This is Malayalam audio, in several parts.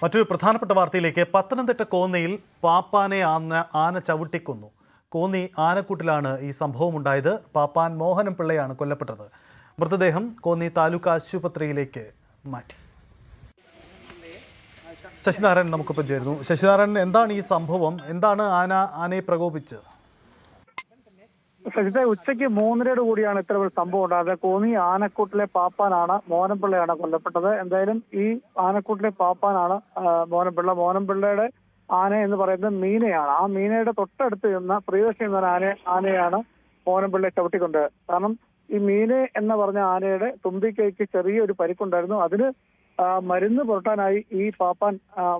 മറ്റൊരു പ്രധാനപ്പെട്ട വാർത്തയിലേക്ക്. പത്തനംതിട്ട കോന്നിയിൽ പാപ്പാനെ ആന ചവിട്ടിക്കൊന്നു. കോന്നി ആനക്കൂട്ടിലാണ് ഈ സംഭവം ഉണ്ടായത്. പാപ്പാൻ മോഹനം പിള്ളയാണ് കൊല്ലപ്പെട്ടത്. മൃതദേഹം കോന്നി താലൂക്ക് ആശുപത്രിയിലേക്ക് മാറ്റി. ശശിനാരായണൻ നമുക്കൊപ്പം ചേരുന്നു. ശശിനാരായണൻ, എന്താണ് ഈ സംഭവം? എന്താണ് ആനയെ പ്രകോപിച്ചത്? സജിത, ഉച്ചയ്ക്ക് 3:30 കൂടിയാണ് ഇത്ര ഒരു സംഭവം ഉണ്ടായത്. കോന്നി ആനക്കൂട്ടിലെ പാപ്പാനാണ് മോഹനപിള്ളയാണ് കൊല്ലപ്പെട്ടത്. എന്തായാലും ഈ ആനക്കൂട്ടിലെ പാപ്പാനാണ് മോഹനപിള്ളയുടെ ആന എന്ന് പറയുന്നത് മീനയാണ്. ആ മീനയുടെ തൊട്ടടുത്ത് നിന്ന പ്രിയദർശി എന്ന ആനയാണ് മോഹനപിള്ളയെ ചവിട്ടിക്കൊണ്ട്. കാരണം ഈ മീനെ എന്ന് പറഞ്ഞ ആനയുടെ തുമ്പിക്കൈക്ക് ചെറിയൊരു പരിക്കുണ്ടായിരുന്നു. അതിന് മരുന്ന് പുരട്ടാനായി ഈ പാപ്പാൻ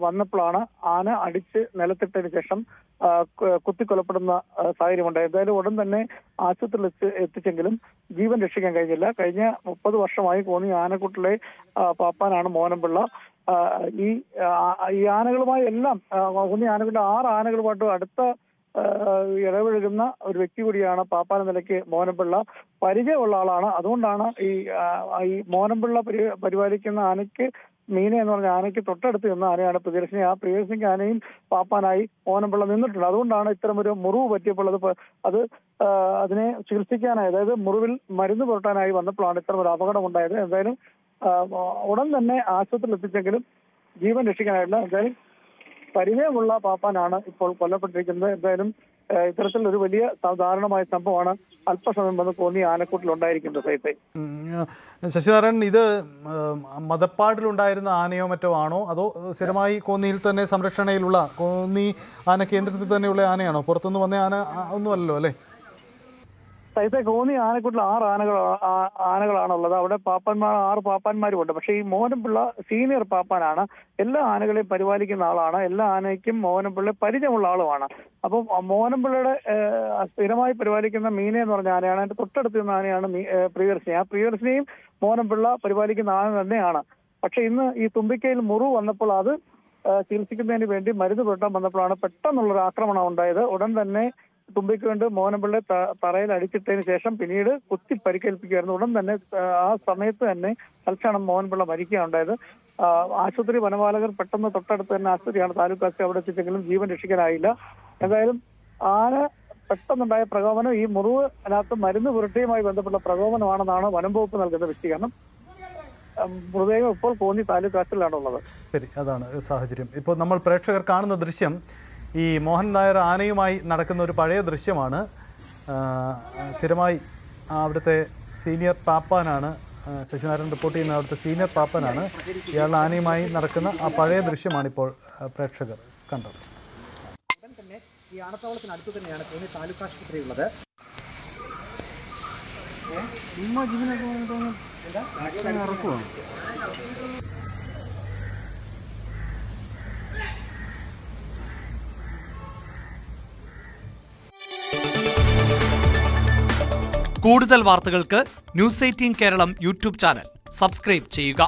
വന്നപ്പോഴാണ് ആന അടിച്ച് നിലത്തിട്ടതിന് ശേഷം കുത്തിക്കൊലപ്പെടുന്ന സാഹചര്യമുണ്ട്. എന്തായാലും ഉടൻ തന്നെ ആശുപത്രിയിൽ എത്തിച്ചെങ്കിലും ജീവൻ രക്ഷിക്കാൻ കഴിഞ്ഞില്ല. കഴിഞ്ഞ 30 വർഷമായി കോന്നി ആനക്കൂട്ടിലെ പാപ്പാനാണ് മോഹനപിള്ള. ഈ ആനകളുമായി എല്ലാം കോന്നി ആനക്കൂട്ടിലെ 6 ആനകളുമായിട്ട് അടുത്ത ഇടപഴകുന്ന ഒരു വ്യക്തി കൂടിയാണ് പാപ്പാൻ എന്ന നിലയ്ക്ക് മോഹനപിള്ള. പരിചയമുള്ള ആളാണ്. അതുകൊണ്ടാണ് ഈ മോഹനപിള്ള പരിപാലിക്കുന്ന ആനയ്ക്ക് മീന എന്ന് പറഞ്ഞ ആനയ്ക്ക് തൊട്ടടുത്ത് നിന്ന ആനയാണ് പ്രിയദർശിനി. ആ പ്രിയദർശിനിക്ക് ആനയും പാപ്പാനായി മോഹനപിള്ള നിന്നിട്ടുണ്ട്. അതുകൊണ്ടാണ് ഇത്തരം ഒരു മുറിവ് പറ്റിയപ്പോൾ അതിനെ ചികിത്സിക്കാനായി, അതായത് മുറിവിൽ മരുന്ന് പുരട്ടാനായി വന്നപ്പോഴാണ് ഇത്തരം ഒരു അപകടം ഉണ്ടായത്. എന്തായാലും ഉടൻ തന്നെ ആശുപത്രിയിൽ എത്തിച്ചെങ്കിലും ജീവൻ രക്ഷിക്കാനായില്ല. എന്തായാലും പരിചയമുള്ള പാപ്പാനാണ് ഇപ്പോൾ കൊല്ലപ്പെട്ടിരിക്കുന്നത്. എന്തായാലും ഇത്തരത്തിലൊരു വലിയ ദാരുണമായ സംഭവമാണ് അല്പസമയം വന്ന് കോന്നി ആനക്കൂട്ടിൽ ഉണ്ടായിരിക്കുന്നത്. ശശിനാരായണൻ, ഇത് മതപ്പാടിലുണ്ടായിരുന്ന ആനയോ മറ്റോ ആണോ, അതോ സ്ഥിരമായി കോന്നിയിൽ തന്നെ സംരക്ഷണയിലുള്ള കോന്നി ആന കേന്ദ്രത്തിൽ തന്നെയുള്ള ആനയാണോ? പുറത്തുനിന്ന് വന്ന ആന ഒന്നുമല്ലല്ലോ അല്ലേ? കോന്നി ആനക്കൂട്ടിൽ 6 ആനകളാണുള്ളത്. അവിടെ 6 പാപ്പാന്മാരുമുണ്ട്. പക്ഷേ ഈ മോഹനപിള്ള സീനിയർ പാപ്പാനാണ്. എല്ലാ ആനകളെയും പരിപാലിക്കുന്ന ആളാണ്. എല്ലാ ആനയ്ക്കും മോഹനപിള്ള പരിചയമുള്ള ആളുമാണ്. അപ്പം മോഹനപിള്ളയുടെ സ്ഥിരമായി പരിപാലിക്കുന്ന മീന എന്ന് പറഞ്ഞ ആനയാണ്. അതിന്റെ തൊട്ടടുത്ത് നിന്ന ആനയാണ് പ്രിയദർശിനി. ആ പ്രിയദർശിനിയും മോഹനപിള്ള പരിപാലിക്കുന്ന ആന തന്നെയാണ്. പക്ഷെ ഇന്ന് ഈ തുമ്പിക്കയിൽ മുറിവ് വന്നപ്പോൾ അത് ചികിത്സിക്കുന്നതിന് വേണ്ടി മരുന്ന് പുരട്ടാൻ വന്നപ്പോഴാണ് പെട്ടെന്നുള്ളൊരു ആക്രമണം ഉണ്ടായത്. ഉടൻ തന്നെ തുമ്പിക്ക് കൊണ്ട് മോഹനപിള്ളയെ തറയിൽ അടിച്ചിട്ടതിന് ശേഷം പിന്നീട് കുത്തി പരിക്കേൽപ്പിക്കുകയായിരുന്നു. ഉടൻ തന്നെ ആ സമയത്ത് തന്നെ തൽക്ഷണം മോഹനപിള്ള മരിക്കുകയുണ്ടായത്. ആശുപത്രി വനപാലകർ പെട്ടെന്ന് തൊട്ടടുത്ത് തന്നെ ആശുപത്രിയാണ് താലൂക്ക് ആശുപത്രി, അവിടെ എത്തിച്ചെങ്കിലും ജീവൻ രക്ഷിക്കാനായില്ല. എന്തായാലും ആന പെട്ടെന്നുണ്ടായ പ്രകോപനം ഈ മുറിവ് അതിനകത്ത് മരുന്ന് പുരട്ടിയുമായി ബന്ധപ്പെട്ട പ്രകോപനമാണെന്നാണ് വനം വകുപ്പ് നൽകുന്ന വിശദീകരണം. മൃതദേഹം ഇപ്പോൾ കോന്നി താലൂക്ക് ആശുപത്രിയിലാണുള്ളത്. ശരി, അതാണ് സാഹചര്യം. ഇപ്പോൾ നമ്മൾ പ്രേക്ഷകർ കാണുന്ന ദൃശ്യം ഈ മോഹൻ നായർ ആനയുമായി നടക്കുന്ന ഒരു പഴയ ദൃശ്യമാണ്. സ്ഥിരമായി അവിടുത്തെ സീനിയർ പാപ്പാനാണ് ശശിനാരായണൻ റിപ്പോർട്ട് ചെയ്യുന്ന അവിടുത്തെ സീനിയർ പാപ്പാനാണ്. ഇയാളുടെ ആനയുമായി നടക്കുന്ന ആ പഴയ ദൃശ്യമാണിപ്പോൾ പ്രേക്ഷകർ കണ്ടത്. ഈ ആനത്താവളത്തിനടുത്ത് തന്നെയാണ് കോന്നി താലൂക്ക് ആശുപത്രി ഉള്ളത്. കൂടുതൽ വാർത്തകൾക്ക് News 18 Keralam YouTube channel subscribe ചെയ്യുക.